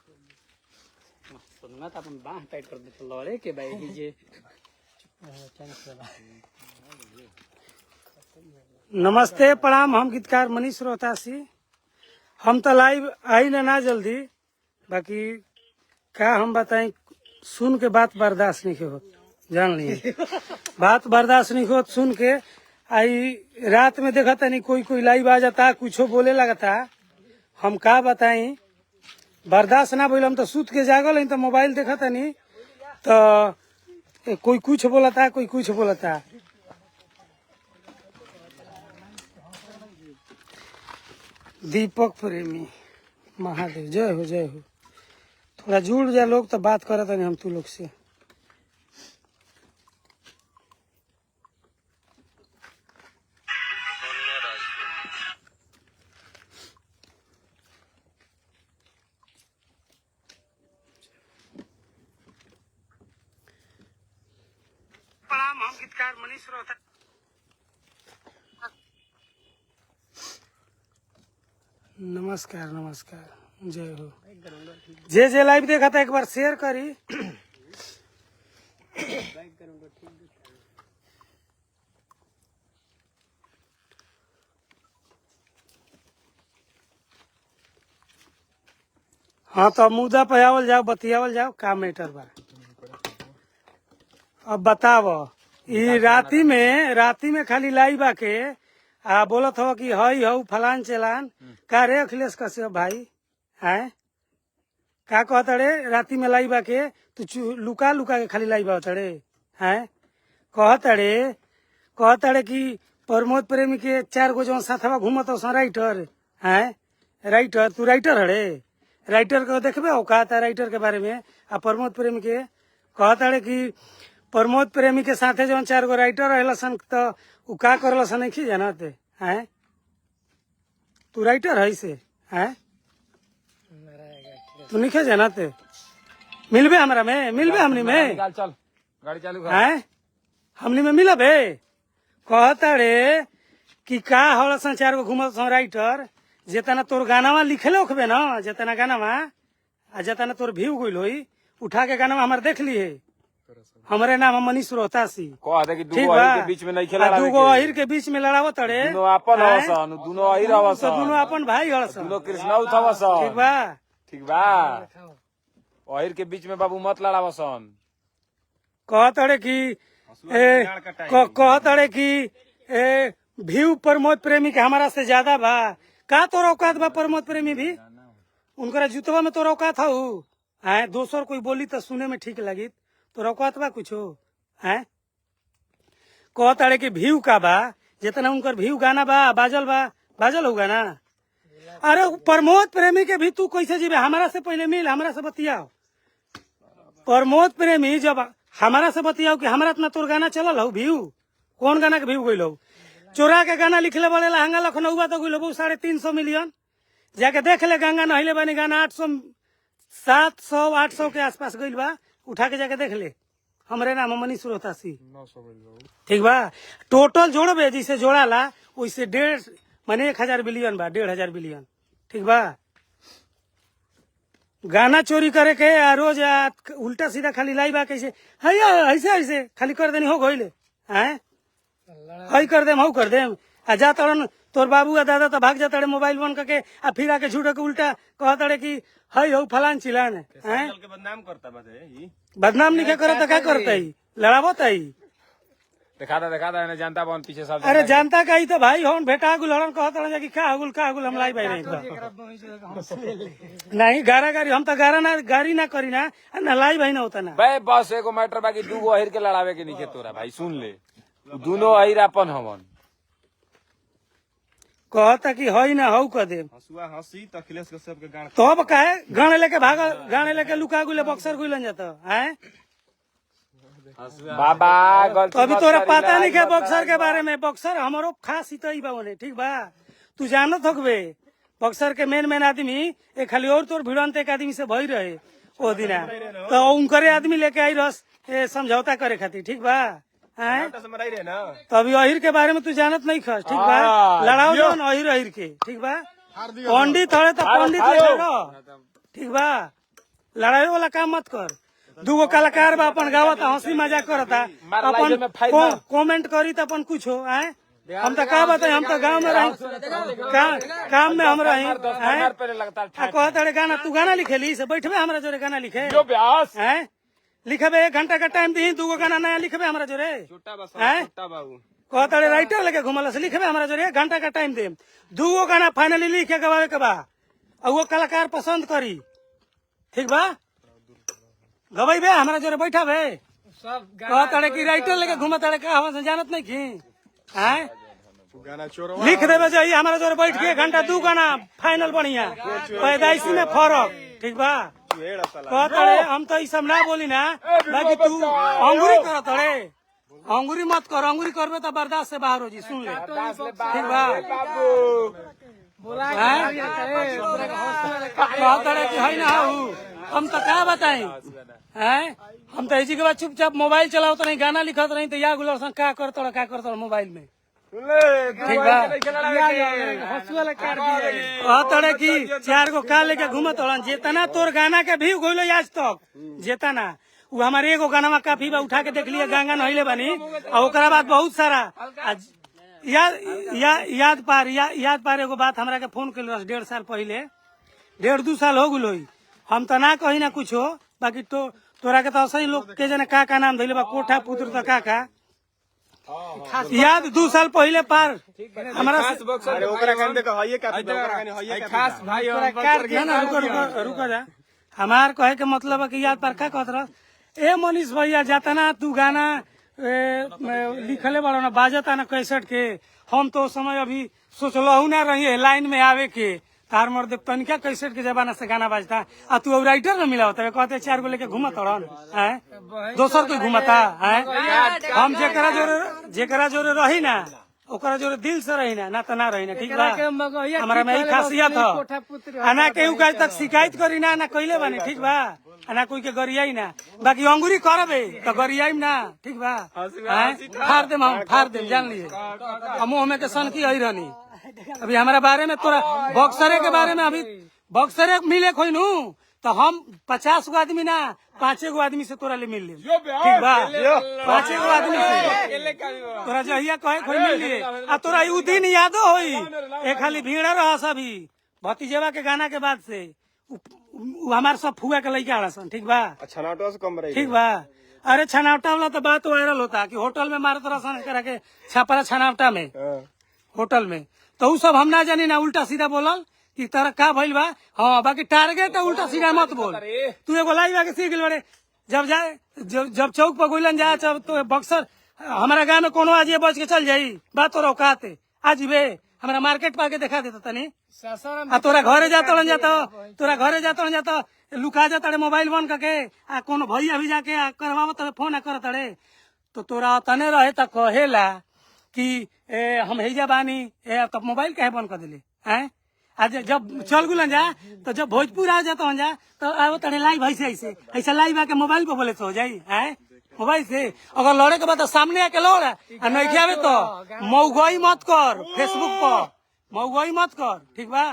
सोनुआ तो अपन बाह टाइट कर देते लड़े के भाई जे। नमस्ते प्रणाम, हम गीतकार मनीष रोहतासी। हम तो लाइव आई ना जल्दी, बाकी क्या हम बताएं, सुन के बात बर्दाश्त नहीं हो, जान लिए बात बर्दाश्त नहीं हो। सुन के आई रात में देखा था नहीं कोई लाइव आ जाता, कुछ बोले लगता, हम का बताई, बर्दाश्त ना बोल। हम तो सूत के जागल तो मोबाइल देखा था नहीं तो कोई कुछ बोला था, कोई कुछ बोला था। दीपक प्रेमी महादेव, जय हो जय हो। थोड़ा जुड़ जा लोग तो बात करत नहीं हम तू लोग से। प्रणाम, हम गीतकार मनीष रोहता। नमस्कार नमस्कार, जय हो। जे लाइव देखा था एक बार शेयर करी। हाँ तो मुद्दा पे आवल जाओ, बतियावल जाओ, का मैटर बा। अब बताओ, ई राती में खाली लाइव आके बोलत हो कि हई हो फलान चलान का रे अखिलेश कश्यप भाई है का कहता रे। राती में लाइव आके तू लुका के खाली लाइव आवत रे है। कहता रे कि प्रमोद प्रेमी के 4 गो जो साथवा घूमत हो राइटर है। राइटर तू राइटर हड़े, राइटर को देखबे हो कहता राइटर के बारे में। आ प्रमोद प्रेमी के कहता रे कि प्रमोद प्रेमी के साथे जो 4 गो राइटर रहलन तो उ का करलन नहीं जानते हैं। तू राइटर है से हैं, तू नहीं जानते। मिलबे हमरा में, मिलबे हमनी में, चल गाड़ी चालू कर हैं हमनी में मिलबे। कहता रे कि का हलसन 4 गो घूमत राइटर, जितना तोर गानावा लिखले होखबे ना, जितना गानावा आ जितना तोर व्यू गइल होई, उठा के गानावा हमार देख लिए। हमारे नाम है मनीष रोहतासी। कह दे कि दूगो अहिर के बीच में नहीं खेला, दूगो अहिर के बीच में लड़ावो तड़े। दोनों अपन हवसन, दोनों अहिर हवसन, दोनों अपन भाई हवसन, दोनों कृष्णौत हवसन। ठीक बा, ठीक बा। अहिर के बीच में बाबू मत लड़ावसन। कहतड़े कि व्यू प्रमोद प्रेमी के हमारा से ज्यादा बा। का तोर औकात बा प्रमोद प्रेमी भी, उनका जुतवा में तोर औकात हऊ है। दोसर कोई बोली तो सुने में ठीक लगी, तोर औकात बा कुछ है। कहताड़े कि व्यू का बा, जितना उनकर व्यू गाना बा बाजल हो गाना। अरे प्रमोद प्रेमी के भी तू कैसे जीवे, हमारा से पहले मिल, हमारा से बतियाओ। प्रमोद प्रेमी जब हमारा से बतियाओ कि हमारा इतना तोर गाना चलल हो, व्यू कौन गाना के व्यू गइल हो। चोरा के गाना लिखले बड़े लहंगा लखनऊ तो गइल हो 350 मिलियन। जाके देख ले, गंगा नहिले बानी गाना 800 700 800 के आसपास गइल बा, उठा के जाके देख ले। हमरे नाम मनीष रोहतासी, ठीक बा। टोटल जोड़बे जैसे जोड़ाला वैसे 1.5 माने 1000 बिलियन बा, 1500 बिलियन, ठीक बा। गाना चोरी करे के रोज उल्टा सीधा खाली लाई बा, कैसे ऐसे खाली कर देनी हो गइले हैं। हई कर देम, हऊ कर देम। आ जा तड़न तोर बाबू आ दादा तो भाग जाता मोबाइल बन करके, आ फिर आके झूठे के उल्टा कहता कि हई हो फलान चिलान है। बदनाम करता बदनाम नहीं करता, क्या करता ही लड़ाबो तई। देखा था जानता बन पीछे सब। अरे जानता का ही तो भाई हो भेटा गुल हड़न कहता कि का गुल हम लाई भाई नहीं गारा गारी, हम तो गारी ना करी ना लाई भाई ना होता ना भाई। बस एगो मैटर बाकी दूगो अहिर के लड़ावे के नहीं तोरा भाई, सुन ले। दोनों अहिर अपन हवन। कहता कि हई ना हऊ कह दे हंसी तो अखिलेश कश्यप के गान तब कहे गाने लेके भागल, गाने लेके लुका गुले बक्सर गुलन जाता है। बाबा अभी तोरा पता नहीं है बक्सर के बारे में। बक्सर हमारो खास हितई बा होने, ठीक बा। तू जानत होकबे बक्सर के मेन आदमी एक खाली और तोर भिड़ंत एक आदमी से भई रहे ओ दिना, तो उनकरे आदमी लेके आई रस समझौता करे खातिर, ठीक बा। तो अभी अहिर के बारे में तू जानत नहीं खस, ठीक बा। लड़ाओ जौन अहिर के, ठीक बा। पंडित हड़े तो पंडित लड़ो, ठीक बा। लड़ाई वाला काम मत कर। दूगो कलाकार बा अपन गावता हंसी मजाक करता अपन कमेंट करी तो अपन कुछ हो आए। हम तो का बताए हम तो गांव में रही काम में हम रही कहते गाना तू गाना लिखेली से बैठबे हमरा जोरे गाना लिखे हैं लिखबे 1 घंटा का टाइम दी 2 गाना नया लिखबे हमरा जोरे कहते राइटर लेके घुमल से लिखबे हमरा जोरे 1 घंटा का टाइम दे 2 गाना फाइनली लिखे गवावे के बा और वो कलाकार पसंद करी ठीक बा गवाइबे हमरा जोरे बैठाबे कहते की राइटर लेके घूमता का हम जानत नहीं की हैं लिख देवे जाइए हमारे जोर बैठ के 1 घंटा 2 गाना फाइनल बढ़िया पैदाइशी में फर्क ठीक बा कहते हम तो सब ना बोली ना बाकी तू अंगूरी कर तड़े अंगूरी मत कर अंगूरी करबे तो बर्दाश्त से बाहर हो जी सुन ले ठीक बा कहते कि है ना हम तो क्या बताई हैं हम तो इसी के बाद चुपचाप मोबाइल चलाओ तो नहीं गाना लिखत नहीं तो या गुलर का करता मोबाइल में ठीक बा कहते की 4 गो का लेके घूमत जेतना तोर गाना के भी गइलो आज तक जेतना वो हमारे एगो गाना काफी बा उठा के देख लिया गंगा नहले बनी और ओकरा बाद बहुत सारा याद पार एगो बात हमरा के फोन कर 1.5 साल पहले 1.5-2 साल हो गलो हम तो ना कही ना कुछ हो बाकी तो तोरा के तो सही लोग के जने का नाम धैले बा कोठा पुत्र तो का याद 2 साल पहले पार हमारा खास भाई रुको जा हमार कहे के मतलब है कि याद पार का कहत रह ए मनीष भैया जातना तू गाना लिखले बड़ा ना बाजता ना 61 के हम तो समय अभी सोचलहू ना रही लाइन में आवे के तार मर देव तनिका 61 के जमाना से गाना बाजता आ तू राइटर में मिला होता है कहते 4 गो लेके घूमत है दोसर कोई घूमता है हम जेकरा जोरे रही ना ओकरा जोरे दिल से रही ना तो ना रही ना ठीक बा हमारा में यही खासियत है ना केहू का तक शिकायत करी ना कइले बानी ठीक बा ना कोई के गरियाई ना बाकी अंगूरी करबे तो गरियाई ना ठीक बा फाड़ देम जान लीजिए मुँह में के सन की आई रहनी अभी हमारा बारे में तोरा बक्सरे के बारे में अभी बक्सरे मिले कोई नू तो हम 50 गो आदमी ना 5 गो आदमी से तोरा ले मिल ले ठीक बा 5 गो आदमी से तोरा जहिया कहे कोई मिल ले आ तोरा उ दिन यादो होई ए खाली भीड़ रहा सभी भतीजेवा के गाना के बाद से हमार सब फुआ के लइका आसन ठीक बा छनावटा से कम रही ठीक बा अरे छनावटा वाला तो बात वायरल होता कि होटल में मारत रसन करा के छापरा छनावटा में होटल में तो उ सब हम ना जानी ना उल्टा सीधा बोलल कि तरह का भइल बा हाँ बाकी टारगेट उल्टा सीधा मत बोल तू एगो लाइव आके सीख गइल बड़े जब चौक पर गोइलन जा तो बक्सर हमारा गाँव में कोनो आज बच के चल जाई बात तो औकात आज बे हमारा मार्केट पाके देखा देता तनी तोरा घरे जाता लुका जाता मोबाइल बंद करके आ कोनो भैया भी जाके करवावत फोन कर तड़े तो तोरा तने रहे तो कहेला कि हम हेजा बानी तब मोबाइल काहे बंद कर दिले हैं आज जब चल गुलन जा तो जब भोजपुर आ जाता जा तो आओ तड़े लाइव ऐसे लाइव आके मोबाइल पे बोले तो हो जाई है मोबाइल से अगर लड़े के बाद सामने आके लड़ नहीं आवे तो मऊगई मत कर फेसबुक पर मऊगई मत कर ठीक बा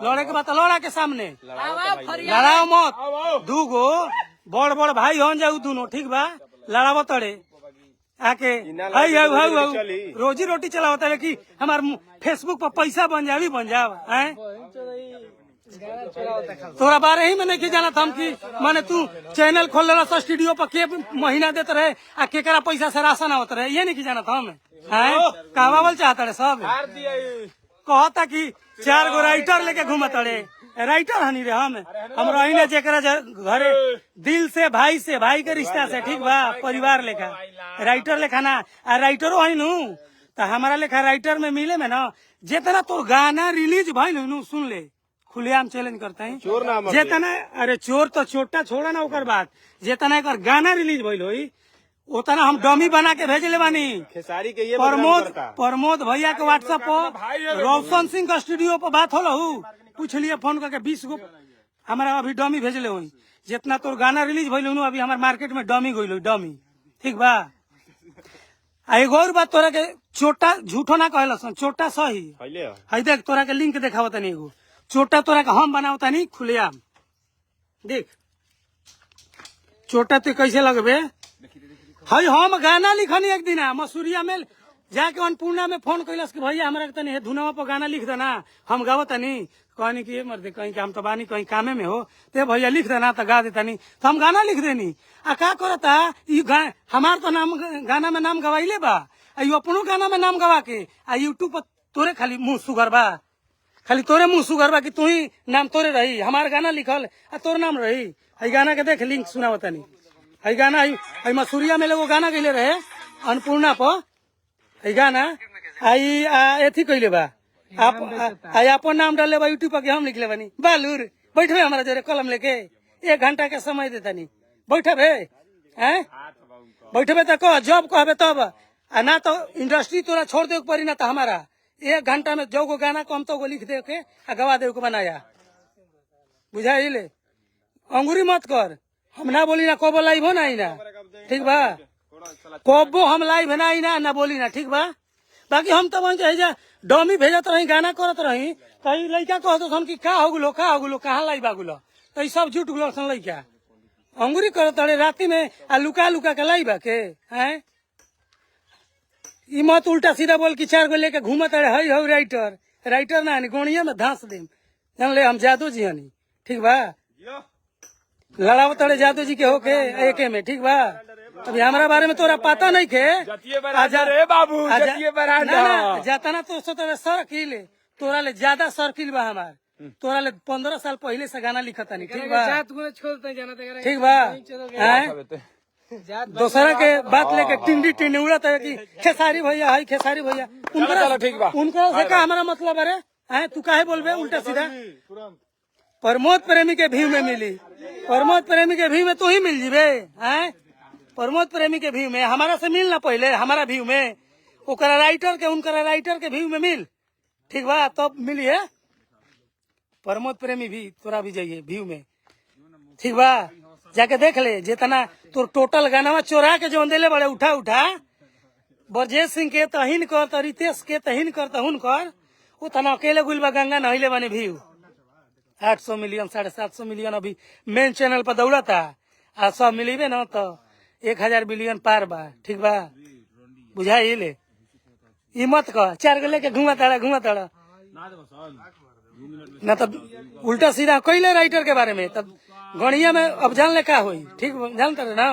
लड़े के बाद लड़ा के सामने लड़ाओ मत 2 गो बड़ भाई हो जाऊ दोनों ठीक बा लड़ाव तड़े आके रोजी रोटी चलावता है कि हमार फेसबुक पर पैसा बन जाओ हैं तोरा बारे ही में नहीं जाना था हम कि माने तू चैनल खोल लेना स्टूडियो पर के महीना देते रहे आ केकरा पैसा से राशन आवत रहे ये नहीं जाना था हमें हैं कहवावल चाहता रहे सब कहता कि 4 गो राइटर लेके घूमत रहे राइटर हनी रे हम रही ना जेकरा घरे दिल से भाई के रिश्ता से ठीक बा परिवार लेखा राइटर लेखा ना आ राइटरो है नू तो हमारा लेखा राइटर में मिले में ना जितना तो गाना रिलीज भइल नू सुन ले खुलेआम चैलेंज करते हैं जितना अरे चोर तो छोटा छोड़ा ना ओकर बात जितना एक गाना रिलीज भइल होई उतना हम डमी बना के भेजले बानी खेसारी के ये प्रमोद भैया के व्हाट्सएप पर रोशन सिंह का स्टूडियो पर बात होलो पूछ लिए फोन करके 20 गो हमारा अभी डमी भेजले हुई जितना तोर गाना रिलीज भइल अभी हमारे मार्केट में डमी गइल डमी ठीक बा एगो और बात तोरा के छोटा झूठो ना कहलसन छोटा सही है देख तोरा के लिंक देखावत नहीं एगो छोटा तोरा के हम बनावता नहीं खुलेआम देख चोटा तो कैसे लगबे हई हम गाना लिखनी एक दिन मसूरिया में जाके अन्नपूर्णा में फोन कैलस कि भैया हमरा के तनी धुनवा पर गाना लिख देना हम गावत तनी कहनी कि मर्दे कहीं हम तो बानी कहीं कामे में हो ते भैया लिख देना तो गा देता नहीं तो हम गाना लिख देनी आ का करता हमार तो नाम गाना में नाम गवाइले बा यू अपनो गाना में नाम गवा के आ यूट्यूब पर तोरे खाली मुंह सुगर बा खाली तोरे मुंह सुगर बा कि तू ही नाम तोरे रही हमार गाना लिखल आ तोर नाम रही हई गाना के देख लिंक सुना बतानी हई गाना हई मसूरिया में लोग गाना गईले रहे अन्नपूर्णा पर हई गाना आई एथी कैले बा आप अपन नाम डाले बा यूट्यूब पर हम लिखले बानी बालूर बैठे हमारा जरे कलम लेके 1 घंटा के समय देता नहीं बैठे बैठे तो कह जब कहबे तब आ ना तो इंडस्ट्री तोरा छोड़ दे पड़ी ना तो हमारा 1 घंटा में जो गाना कम तो लिख दे के आ गवा दे के बनाया बुझाइले अंगूरी मत कर हम ना बोली ना कबो लाइव हो ना ठीक बा कबो हम लाइव ना बोली ना ठीक बा बाकी हम तो डमी भेजत रही गाना करत रही कहीं लड़का कहत हम कि का हो गुलो कहाँ लाइव आ गुलो तो सब झूठ गुलो सन लड़का अंगूरी करत रहे राती में आ लुका के लाइव के हैं ई मत उल्टा सीधा बोल कि 4 गो लेके घूमत रहे हई हो राइटर ना गोणिया में धांस देम जान ले हम जादू जी हनी ठीक बा लड़ाव तड़े जादू जी के होके एके में ठीक बा अभी हमारा बारे में तोरा पता नहीं खे बाबू जाता ना तो सर्किल तोरा ले ज्यादा सर्किल बा हमार तोरा ले 15 साल पहले से गाना लिखता नहीं ठीक बा ठीक बा दूसरा के बात लेके टिंडी उड़त है कि खेसारी भैया है खेसारी भैया उनका से का हमारा मतलब है तू काहे बोलबे उल्टा सीधा प्रमोद प्रेमी के व्यू में मिली प्रमोद प्रेमी के व्यू में तू ही मिल जीबे हैं प्रमोद प्रेमी के व्यू में हमारा से मिल ना पहले हमारा व्यू में ओकरा राइटर के व्यू में मिल ठीक बा तब मिलिए प्रमोद प्रेमी भी तोरा भी जाइए व्यू में ठीक बा जाके देख ले जितना तो टोटल गाना में चोरा के जो देले बड़े उठा ब्रजेश सिंह के तहिन कर तो रितेश के तहिन कर तहुन कर उतना अकेले गुलबा गंगा नहिले बने व्यू 800 मिलियन 750 मिलियन अभी मेन चैनल पर दौड़ा था आ सब मिलीबे ना तो 1000 बिलियन पार बा ठीक बा बुझाइले ई मत कह 4 गो लेके घुमा ताड़ा ना तो उल्टा सीधा कैले राइटर के बारे में तब गणिया में अब जान ले का होई ठीक जानते ना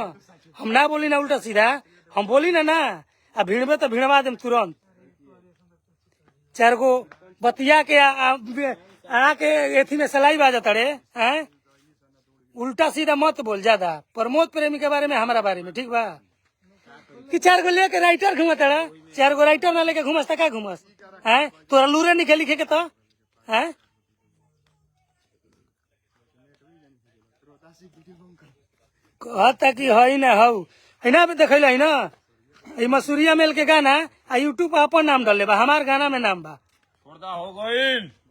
हम ना बोली ना उल्टा सीधा हम बोली ना आ भिड़बे तो भिड़वा देम तुरंत 4 गो बतिया के आके एथी में सलाई बाजा तड़े हैं उल्टा सीधा मत बोल ज्यादा प्रमोद प्रेमी के बारे में हमारा बारे में ठीक बा कि 4 गो लेके राइटर घुमता 4 गो राइटर ना लेके घुमस का घुमस हैं तोरा लूरे निके लिखे के तो हैं कहता कि हई ना हऊ है भी देख है ना ये मसूरिया मेल के गाना आ यूट्यूब पर अपन नाम डाले बा हमार गाना में नाम बा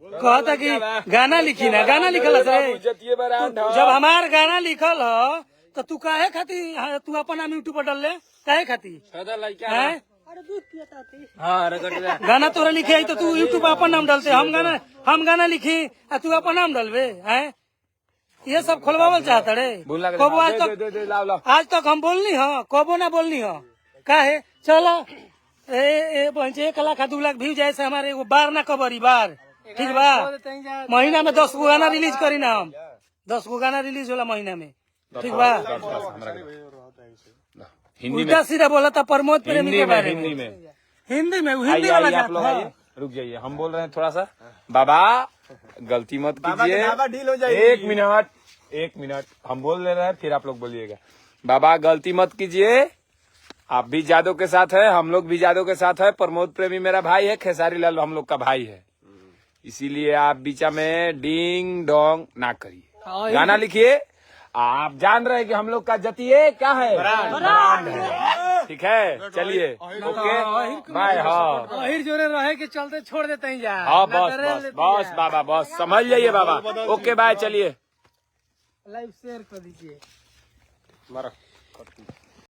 कहता कि गाना लिखी ना गाना लिखल जब हमार गाना लिखल हो तो तू काहे खाती तू अपन नाम यूट्यूब पर डाल ले काहे खाती गाना तोरा लिखे आई तो तू यूट्यूब पर अपन नाम डालते हम गाना लिखी आ तू अपन नाम डालबे है ये सब खोलवावल चाहता रे कबो आज तक हम बोलनी हो कबो ना बोलनी हो काहे चलो 1 लाख 2 लाख व्यू जाए से हमारे एगो बार ना कबरी बार ठीक बा महीना में 10 गो गाना रिलीज करी ना हम 10 गो गाना रिलीज होला महीना में ठीक बा उल्टा सीधा बोला था प्रमोद प्रेमी के बारे में हिंदी में वाला आप लोग रुक जाइए हम बोल रहे हैं थोड़ा सा बाबा गलती मत कीजिए 1 मिनट हम बोल ले रहे हैं फिर आप लोग बोलिएगा बाबा गलती मत कीजिए आप भी जादव के साथ है हम लोग भी जादव के साथ है प्रमोद प्रेमी मेरा भाई है खेसारी लाल हम लोग का भाई है इसीलिए आप बीचा में डिंग डोंग ना करिए गाना लिखिए आप जान रहे हैं कि हम लोग का जतिये क्या है ठीक है चलिए ओके बाय हाँ जोरे रहे के चलते छोड़ देते हैं हाँ बस बाबा बस समझ जाइए बाबा ओके बाय चलिए लाइव शेयर कर दीजिए।